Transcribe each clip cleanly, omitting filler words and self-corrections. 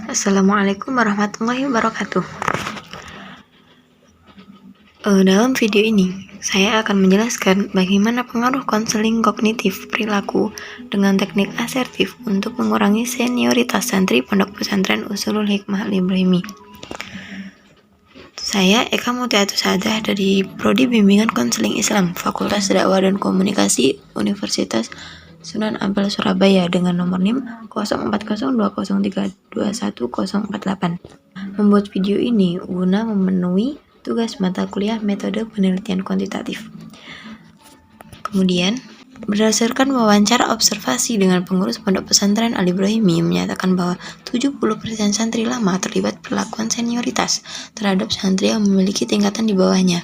Assalamualaikum warahmatullahi wabarakatuh. Dalam video ini, saya akan menjelaskan bagaimana pengaruh konseling kognitif perilaku dengan teknik asertif untuk mengurangi senioritas santri Pondok Pesantren Ushulul Hikmah Al-Ibrahimi. Saya Eka Mutiatu Sadah dari Prodi Bimbingan Konseling Islam, Fakultas Dakwah dan Komunikasi, Universitas Sunan Ampel Surabaya dengan nomor NIM 040203210048. Membuat video ini guna memenuhi tugas mata kuliah metode penelitian kuantitatif. Kemudian, berdasarkan wawancara observasi dengan pengurus Pondok Pesantren Al-Ibrahimi menyatakan bahwa 70% santri lama terlibat perlakuan senioritas terhadap santri yang memiliki tingkatan di bawahnya.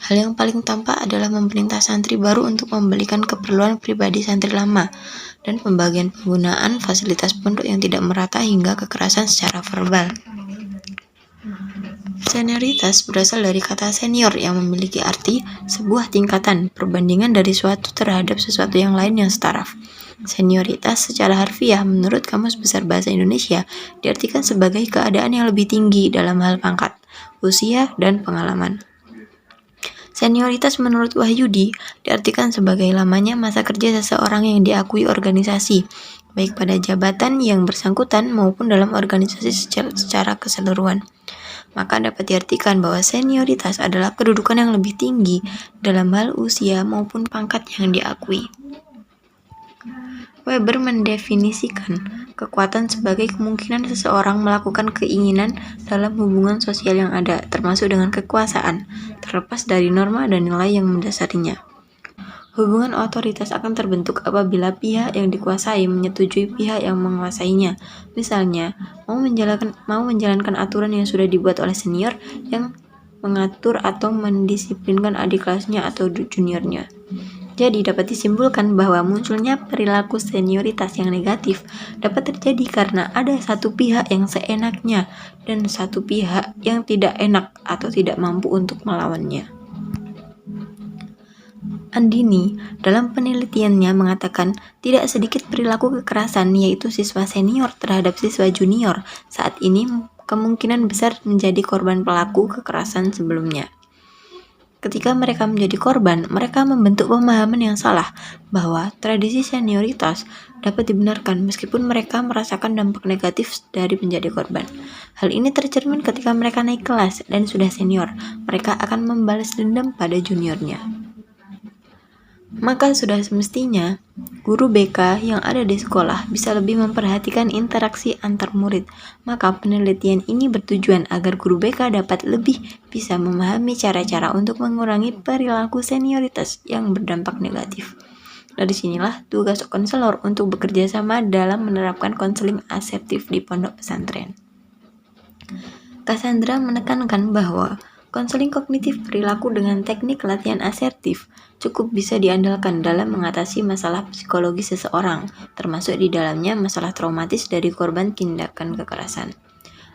Hal yang paling tampak adalah memerintah santri baru untuk membelikan keperluan pribadi santri lama dan pembagian penggunaan fasilitas pondok yang tidak merata hingga kekerasan secara verbal. Senioritas berasal dari kata senior yang memiliki arti sebuah tingkatan, perbandingan dari suatu terhadap sesuatu yang lain yang setaraf. Senioritas secara harfiah menurut Kamus Besar Bahasa Indonesia diartikan sebagai keadaan yang lebih tinggi dalam hal pangkat, usia, dan pengalaman. Senioritas menurut Wahyudi diartikan sebagai lamanya masa kerja seseorang yang diakui organisasi, baik pada jabatan yang bersangkutan maupun dalam organisasi secara keseluruhan. Maka dapat diartikan bahwa senioritas adalah kedudukan yang lebih tinggi dalam hal usia maupun pangkat yang diakui. Weber mendefinisikan kekuatan sebagai kemungkinan seseorang melakukan keinginan dalam hubungan sosial yang ada, termasuk dengan kekuasaan, terlepas dari norma dan nilai yang mendasarinya. Hubungan otoritas akan terbentuk apabila pihak yang dikuasai menyetujui pihak yang menguasainya. Misalnya, mau menjalankan aturan yang sudah dibuat oleh senior yang mengatur atau mendisiplinkan adik kelasnya atau juniornya. Jadi dapat disimpulkan bahwa munculnya perilaku senioritas yang negatif dapat terjadi karena ada satu pihak yang seenaknya dan satu pihak yang tidak enak atau tidak mampu untuk melawannya. Andini dalam penelitiannya mengatakan tidak sedikit perilaku kekerasan yaitu siswa senior terhadap siswa junior saat ini kemungkinan besar menjadi korban pelaku kekerasan sebelumnya. Ketika mereka menjadi korban, mereka membentuk pemahaman yang salah bahwa tradisi senioritas dapat dibenarkan meskipun mereka merasakan dampak negatif dari menjadi korban. Hal ini tercermin ketika mereka naik kelas dan sudah senior, mereka akan membalas dendam pada juniornya. Maka sudah semestinya guru BK yang ada di sekolah bisa lebih memperhatikan interaksi antar murid. Maka penelitian ini bertujuan agar guru BK dapat lebih bisa memahami cara-cara untuk mengurangi perilaku senioritas yang berdampak negatif. Dari sinilah tugas konselor untuk bekerja sama dalam menerapkan konseling asertif di pondok pesantren. Cassandra menekankan bahwa konseling kognitif perilaku dengan teknik latihan asertif cukup bisa diandalkan dalam mengatasi masalah psikologi seseorang, termasuk di dalamnya masalah traumatis dari korban tindakan kekerasan.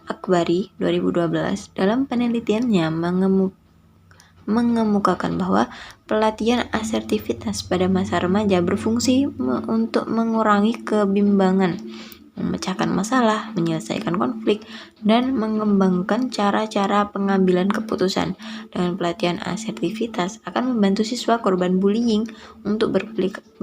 Akbari 2012 dalam penelitiannya mengemukakan bahwa pelatihan asertivitas pada masa remaja berfungsi untuk mengurangi kebimbangan, memecahkan masalah, menyelesaikan konflik, dan mengembangkan cara-cara pengambilan keputusan. Dengan pelatihan asertivitas akan membantu siswa korban bullying untuk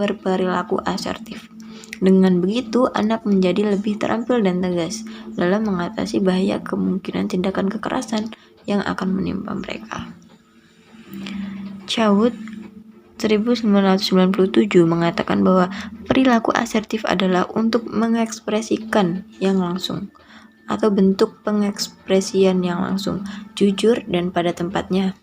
berperilaku asertif. Dengan begitu, anak menjadi lebih terampil dan tegas dalam mengatasi bahaya kemungkinan tindakan kekerasan yang akan menimpa mereka. Choud 1997 mengatakan bahwa perilaku asertif adalah untuk mengekspresikan yang langsung atau bentuk pengekspresian yang langsung, jujur dan pada tempatnya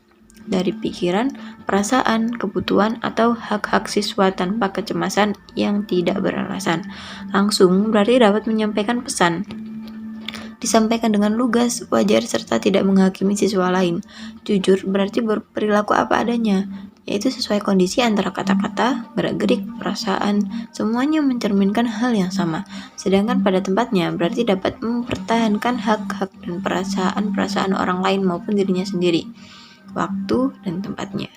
dari pikiran, perasaan, kebutuhan atau hak-hak siswa tanpa kecemasan yang tidak beralasan. Langsung berarti dapat menyampaikan pesan, disampaikan dengan lugas, wajar serta tidak menghakimi siswa lain. Jujur berarti berperilaku apa adanya, yaitu sesuai kondisi antara kata-kata, gerak-gerik, perasaan, semuanya mencerminkan hal yang sama. Sedangkan pada tempatnya berarti dapat mempertahankan hak-hak dan perasaan-perasaan orang lain maupun dirinya sendiri. Waktu dan tempatnya.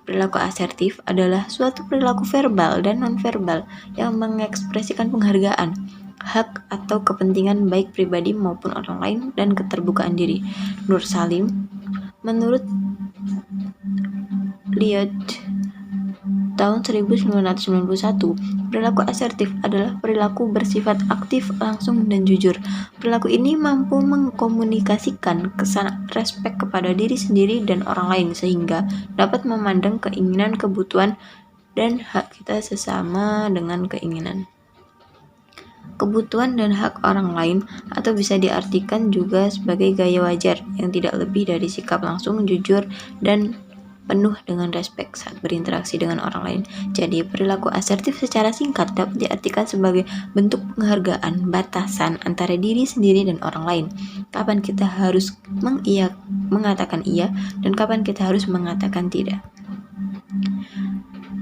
Perilaku asertif adalah suatu perilaku verbal dan non-verbal yang mengekspresikan penghargaan, hak atau kepentingan baik pribadi maupun orang lain, dan keterbukaan diri. Nur Salim, menurut Liot tahun 1991, perilaku asertif adalah perilaku bersifat aktif, langsung, dan jujur. Perilaku ini mampu mengkomunikasikan kesan respek kepada diri sendiri dan orang lain sehingga dapat memandang keinginan, kebutuhan, dan hak kita sesama dengan keinginan, kebutuhan, dan hak orang lain, atau bisa diartikan juga sebagai gaya wajar yang tidak lebih dari sikap langsung, jujur, dan penuh dengan respek saat berinteraksi dengan orang lain. Jadi, perilaku asertif secara singkat dapat diartikan sebagai bentuk penghargaan batasan antara diri sendiri dan orang lain. Kapan kita harus mengatakan iya dan kapan kita harus mengatakan tidak.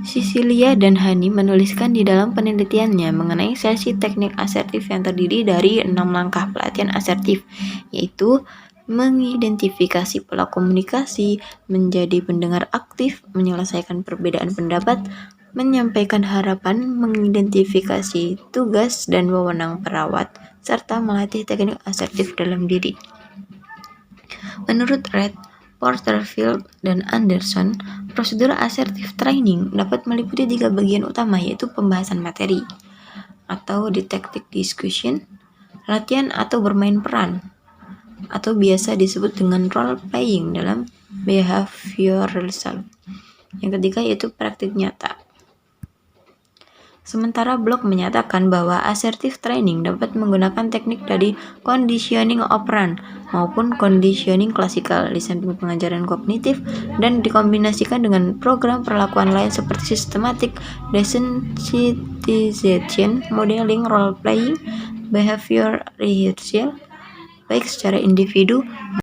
Cecilia dan Hani menuliskan di dalam penelitiannya mengenai sesi teknik asertif yang terdiri dari 6 langkah pelatihan asertif, yaitu mengidentifikasi pola komunikasi, menjadi pendengar aktif, menyelesaikan perbedaan pendapat, menyampaikan harapan, mengidentifikasi tugas dan wewenang perawat, serta melatih teknik asertif dalam diri. Menurut Red, Porterfield, dan Anderson, prosedur assertive training dapat meliputi 3 bagian utama, yaitu pembahasan materi atau didactic discussion, latihan atau bermain peran, atau biasa disebut dengan role playing dalam behaviorism. Yang ketiga yaitu praktik nyata. Sementara Block menyatakan bahwa assertive training dapat menggunakan teknik dari conditioning operant maupun conditioning klasikal di samping pengajaran kognitif dan dikombinasikan dengan program perlakuan lain seperti systematic desensitization, modeling, role playing, behavior rehearsal, baik secara individu